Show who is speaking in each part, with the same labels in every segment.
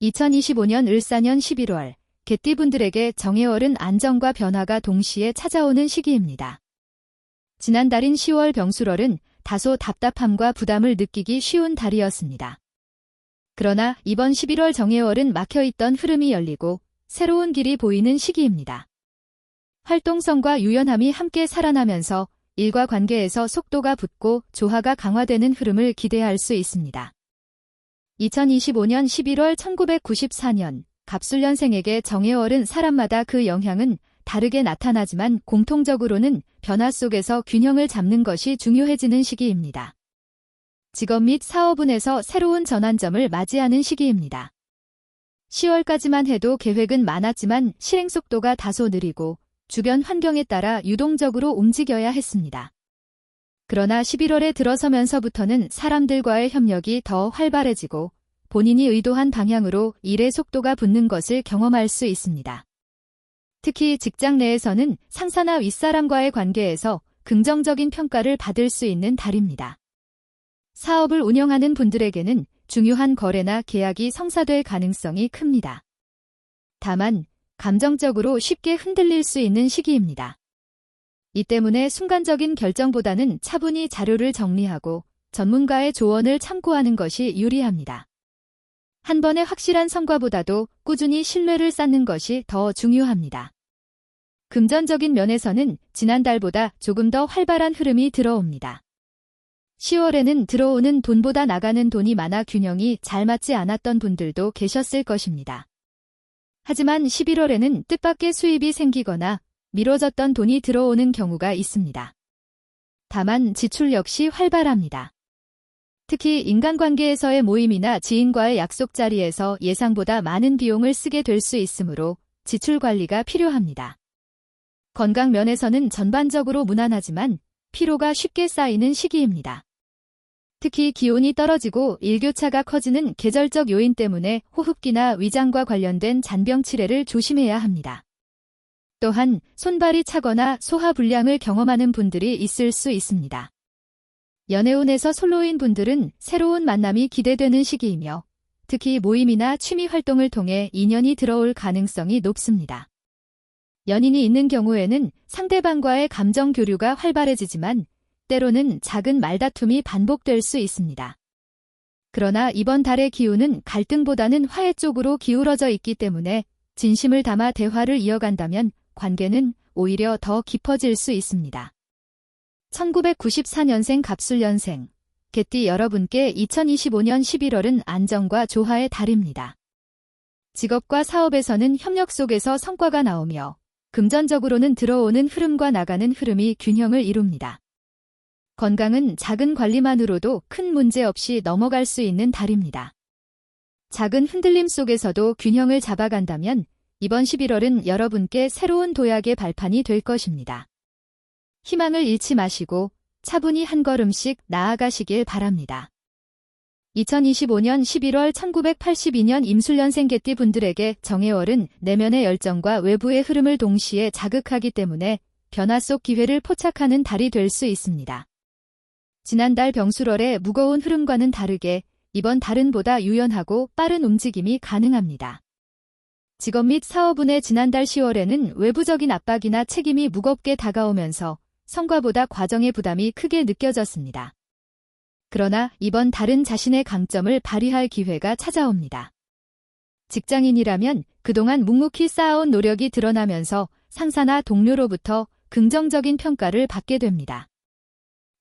Speaker 1: 2025년 을사년 11월, 개띠분들에게 정해월은 안정과 변화가 동시에 찾아오는 시기입니다. 지난달인 10월 병술월은 다소 답답함과 부담을 느끼기 쉬운 달이었습니다. 그러나 이번 11월 정해월은 막혀있던 흐름이 열리고 새로운 길이 보이는 시기입니다. 활동성과 유연함이 함께 살아나면서 일과 관계에서 속도가 붙고 조화가 강화되는 흐름을 기대할 수 있습니다. 2025년 11월 1994년 갑술년생에게 정해월은 사람마다 그 영향은 다르게 나타나지만 공통적으로는 변화 속에서 균형을 잡는 것이 중요해지는 시기입니다. 직업 및 사업운에서 새로운 전환점을 맞이하는 시기입니다. 10월까지만 해도 계획은 많았지만 실행 속도가 다소 느리고 주변 환경에 따라 유동적으로 움직여야 했습니다. 그러나 11월에 들어서면서부터는 사람들과의 협력이 더 활발해지고 본인이 의도한 방향으로 일의 속도가 붙는 것을 경험할 수 있습니다. 특히 직장 내에서는 상사나 윗사람과의 관계에서 긍정적인 평가를 받을 수 있는 달입니다. 사업을 운영하는 분들에게는 중요한 거래나 계약이 성사될 가능성이 큽니다. 다만 감정적으로 쉽게 흔들릴 수 있는 시기입니다. 이 때문에 순간적인 결정보다는 차분히 자료를 정리하고 전문가의 조언을 참고하는 것이 유리합니다. 한 번의 확실한 성과보다도 꾸준히 신뢰를 쌓는 것이 더 중요합니다. 금전적인 면에서는 지난달보다 조금 더 활발한 흐름이 들어옵니다. 10월에는 들어오는 돈보다 나가는 돈이 많아 균형이 잘 맞지 않았던 분들도 계셨을 것입니다. 하지만 11월에는 뜻밖의 수입이 생기거나 미뤄졌던 돈이 들어오는 경우가 있습니다. 다만 지출 역시 활발합니다. 특히 인간관계에서의 모임이나 지인과의 약속 자리에서 예상보다 많은 비용을 쓰게 될 수 있으므로 지출 관리가 필요합니다. 건강 면에서는 전반적으로 무난하지만 피로가 쉽게 쌓이는 시기입니다. 특히 기온이 떨어지고 일교차가 커지는 계절적 요인 때문에 호흡기나 위장과 관련된 잔병 치레를 조심해야 합니다. 또한 손발이 차거나 소화불량을 경험하는 분들이 있을 수 있습니다. 연애운에서 솔로인 분들은 새로운 만남이 기대되는 시기이며 특히 모임이나 취미 활동을 통해 인연이 들어올 가능성이 높습니다. 연인이 있는 경우에는 상대방과의 감정 교류가 활발해지지만 때로는 작은 말다툼이 반복될 수 있습니다. 그러나 이번 달의 기운은 갈등보다는 화해 쪽으로 기울어져 있기 때문에 진심을 담아 대화를 이어간다면 관계는 오히려 더 깊어질 수 있습니다. 1994년생 갑술년생, 개띠 여러분께 2025년 11월은 안정과 조화의 달입니다. 직업과 사업에서는 협력 속에서 성과가 나오며 금전적으로는 들어오는 흐름과 나가는 흐름이 균형을 이룹니다. 건강은 작은 관리만으로도 큰 문제 없이 넘어갈 수 있는 달입니다. 작은 흔들림 속에서도 균형을 잡아간다면 이번 11월은 여러분께 새로운 도약의 발판이 될 것입니다. 희망을 잃지 마시고 차분히 한 걸음씩 나아가시길 바랍니다. 2025년 11월 1982년 임술년생 개띠 분들에게 정해월은 내면의 열정과 외부의 흐름을 동시에 자극하기 때문에 변화 속 기회를 포착하는 달이 될 수 있습니다. 지난달 병술월의 무거운 흐름과는 다르게 이번 달은 보다 유연하고 빠른 움직임이 가능합니다. 직업 및 사업운의 지난달 10월에는 외부적인 압박이나 책임이 무겁게 다가오면서 성과보다 과정의 부담이 크게 느껴졌습니다. 그러나 이번 달은 자신의 강점을 발휘할 기회가 찾아옵니다. 직장인이라면 그동안 묵묵히 쌓아온 노력이 드러나면서 상사나 동료로부터 긍정적인 평가를 받게 됩니다.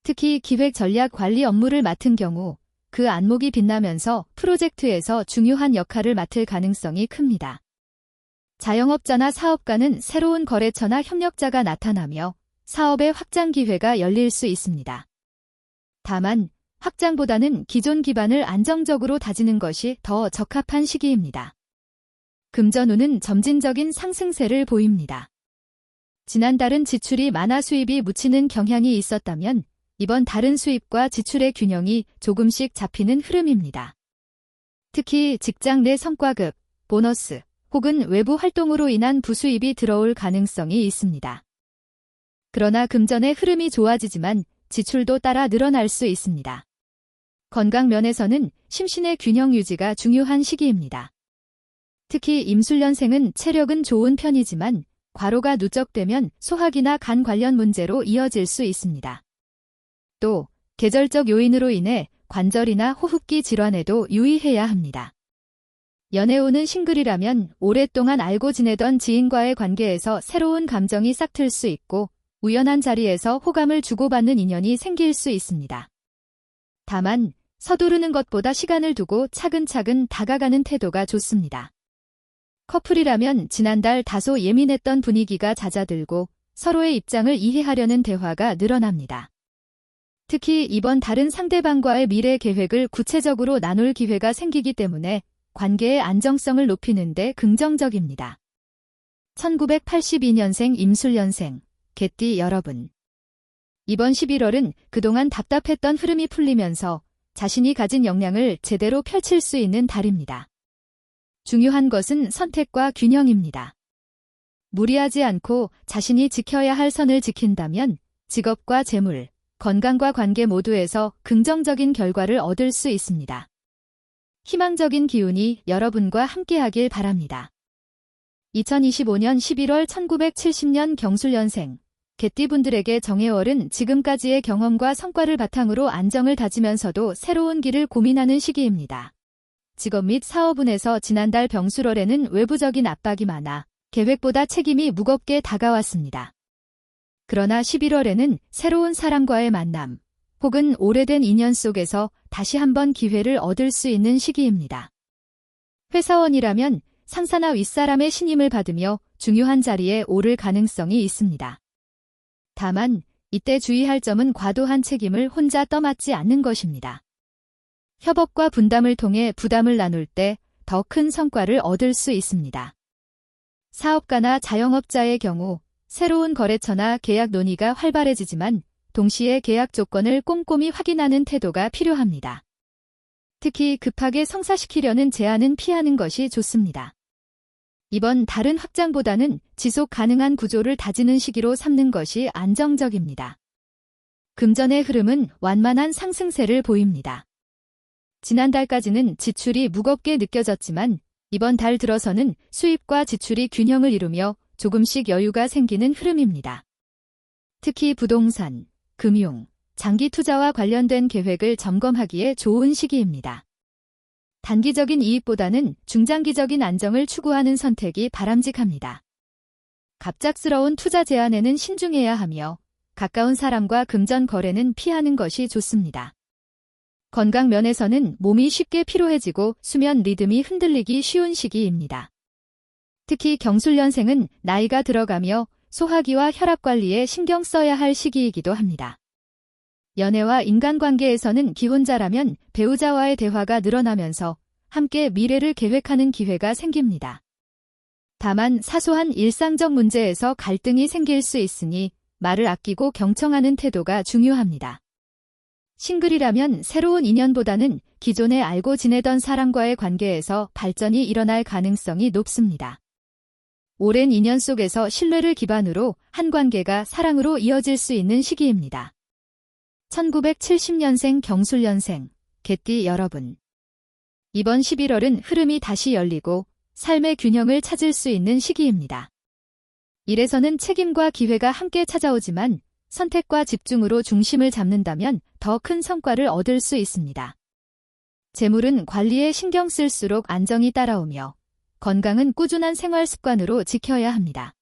Speaker 1: 특히 기획 전략 관리 업무를 맡은 경우 그 안목이 빛나면서 프로젝트에서 중요한 역할을 맡을 가능성이 큽니다. 자영업자나 사업가는 새로운 거래처나 협력자가 나타나며 사업의 확장 기회가 열릴 수 있습니다. 다만 확장보다는 기존 기반을 안정적으로 다지는 것이 더 적합한 시기입니다. 금전운은 점진적인 상승세를 보입니다. 지난달은 지출이 많아 수입이 묻히는 경향이 있었다면 이번 달은 수입과 지출의 균형이 조금씩 잡히는 흐름입니다. 특히 직장 내 성과급, 보너스 혹은 외부 활동으로 인한 부수입이 들어올 가능성이 있습니다. 그러나 금전의 흐름이 좋아지지만 지출도 따라 늘어날 수 있습니다. 건강 면에서는 심신의 균형 유지가 중요한 시기입니다. 특히 임술년생은 체력은 좋은 편이지만 과로가 누적되면 소화기나 간 관련 문제로 이어질 수 있습니다. 또 계절적 요인으로 인해 관절이나 호흡기 질환에도 유의해야 합니다. 연애운은 싱글이라면 오랫동안 알고 지내던 지인과의 관계에서 새로운 감정이 싹틀 수 있고 우연한 자리에서 호감을 주고받는 인연이 생길 수 있습니다. 다만 서두르는 것보다 시간을 두고 차근차근 다가가는 태도가 좋습니다. 커플이라면 지난달 다소 예민했던 분위기가 잦아들고 서로의 입장을 이해하려는 대화가 늘어납니다. 특히 이번 달은 상대방과의 미래 계획을 구체적으로 나눌 기회가 생기기 때문에 관계의 안정성을 높이는 데 긍정적입니다. 1982년생 임술년생, 개띠 여러분. 이번 11월은 그동안 답답했던 흐름이 풀리면서 자신이 가진 역량을 제대로 펼칠 수 있는 달입니다. 중요한 것은 선택과 균형입니다. 무리하지 않고 자신이 지켜야 할 선을 지킨다면 직업과 재물, 건강과 관계 모두에서 긍정적인 결과를 얻을 수 있습니다. 희망적인 기운이 여러분과 함께하길 바랍니다. 2025년 11월 1970년 경술년생, 개띠분들에게 정해월은 지금까지의 경험과 성과를 바탕으로 안정을 다지면서도 새로운 길을 고민하는 시기입니다. 직업 및 사업운에서 지난달 병술월에는 외부적인 압박이 많아 계획보다 책임이 무겁게 다가왔습니다. 그러나 11월에는 새로운 사람과의 만남, 혹은 오래된 인연 속에서 다시 한번 기회를 얻을 수 있는 시기입니다. 회사원이라면 상사나 윗사람의 신임을 받으며 중요한 자리에 오를 가능성이 있습니다. 다만 이때 주의할 점은 과도한 책임을 혼자 떠맡지 않는 것입니다. 협업과 분담을 통해 부담을 나눌 때 더 큰 성과를 얻을 수 있습니다. 사업가나 자영업자의 경우 새로운 거래처나 계약 논의가 활발해지지만 동시에 계약 조건을 꼼꼼히 확인하는 태도가 필요합니다. 특히 급하게 성사시키려는 제안은 피하는 것이 좋습니다. 이번 달은 확장보다는 지속 가능한 구조를 다지는 시기로 삼는 것이 안정적입니다. 금전의 흐름은 완만한 상승세를 보입니다. 지난달까지는 지출이 무겁게 느껴졌지만 이번 달 들어서는 수입과 지출이 균형을 이루며 조금씩 여유가 생기는 흐름입니다. 특히 부동산, 금융, 장기 투자와 관련된 계획을 점검하기에 좋은 시기입니다. 단기적인 이익보다는 중장기적인 안정을 추구하는 선택이 바람직합니다. 갑작스러운 투자 제안에는 신중해야 하며 가까운 사람과 금전 거래는 피하는 것이 좋습니다. 건강 면에서는 몸이 쉽게 피로해지고 수면 리듬이 흔들리기 쉬운 시기입니다. 특히 경술년생은 나이가 들어가며 소화기와 혈압 관리에 신경 써야 할 시기이기도 합니다. 연애와 인간관계에서는 기혼자라면 배우자와의 대화가 늘어나면서 함께 미래를 계획하는 기회가 생깁니다. 다만 사소한 일상적 문제에서 갈등이 생길 수 있으니 말을 아끼고 경청하는 태도가 중요합니다. 싱글이라면 새로운 인연보다는 기존에 알고 지내던 사람과의 관계에서 발전이 일어날 가능성이 높습니다. 오랜 인연 속에서 신뢰를 기반으로 한 관계가 사랑으로 이어질 수 있는 시기입니다. 1970년생 경술년생, 개띠 여러분. 이번 11월은 흐름이 다시 열리고 삶의 균형을 찾을 수 있는 시기입니다. 일에서는 책임과 기회가 함께 찾아오지만 선택과 집중으로 중심을 잡는다면 더 큰 성과를 얻을 수 있습니다. 재물은 관리에 신경 쓸수록 안정이 따라오며 건강은 꾸준한 생활 습관으로 지켜야 합니다.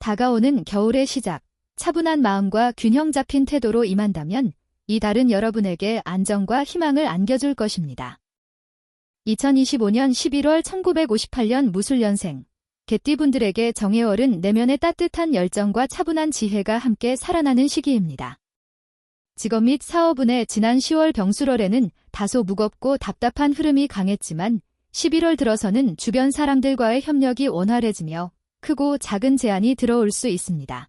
Speaker 1: 다가오는 겨울의 시작, 차분한 마음과 균형 잡힌 태도로 임한다면 이 달은 여러분에게 안정과 희망을 안겨줄 것입니다. 2025년 11월 1958년 무술년생, 개띠분들에게 정해월은 내면의 따뜻한 열정과 차분한 지혜가 함께 살아나는 시기입니다. 직업 및 사업운의 지난 10월 병술월에는 다소 무겁고 답답한 흐름이 강했지만 11월 들어서는 주변 사람들과의 협력이 원활해지며 크고 작은 제안이 들어올 수 있습니다.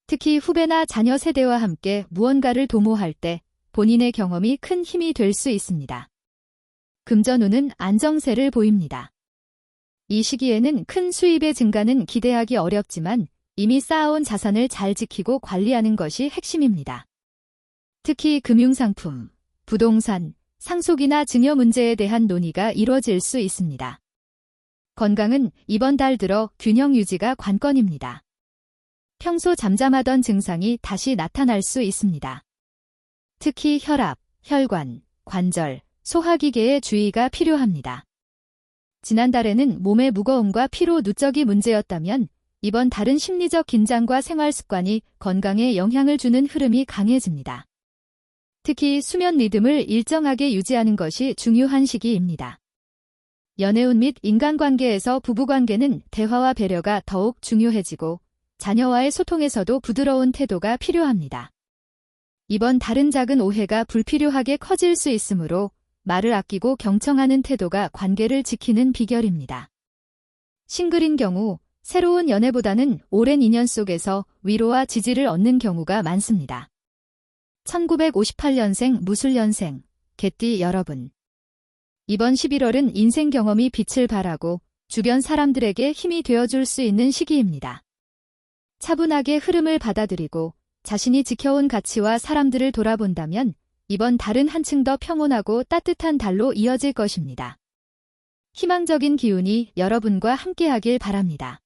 Speaker 1: 특히 후배나 자녀 세대와 함께 무언가를 도모할 때 본인의 경험이 큰 힘이 될 수 있습니다. 금전운은 안정세를 보입니다. 이 시기에는 큰 수입의 증가는 기대하기 어렵지만 이미 쌓아온 자산을 잘 지키고 관리하는 것이 핵심입니다. 특히 금융상품, 부동산, 상속이나 증여 문제에 대한 논의가 이뤄질 수 있습니다. 건강은 이번 달 들어 균형 유지가 관건입니다. 평소 잠잠하던 증상이 다시 나타날 수 있습니다. 특히 혈압, 혈관, 관절, 소화기계에 주의가 필요합니다. 지난달에는 몸의 무거움과 피로 누적이 문제였다면 이번 달은 심리적 긴장과 생활 습관이 건강에 영향을 주는 흐름이 강해집니다. 특히 수면 리듬을 일정하게 유지하는 것이 중요한 시기입니다. 연애운 및 인간관계에서 부부관계는 대화와 배려가 더욱 중요해지고 자녀와의 소통에서도 부드러운 태도가 필요합니다. 이번 달은 작은 오해가 불필요하게 커질 수 있으므로 말을 아끼고 경청하는 태도가 관계를 지키는 비결입니다. 싱글인 경우 새로운 연애보다는 오랜 인연 속에서 위로와 지지를 얻는 경우가 많습니다. 1958년생 무술년생 개띠 여러분. 이번 11월은 인생 경험이 빛을 발하고 주변 사람들에게 힘이 되어줄 수 있는 시기입니다. 차분하게 흐름을 받아들이고 자신이 지켜온 가치와 사람들을 돌아본다면 이번 달은 한층 더 평온하고 따뜻한 달로 이어질 것입니다. 희망적인 기운이 여러분과 함께하길 바랍니다.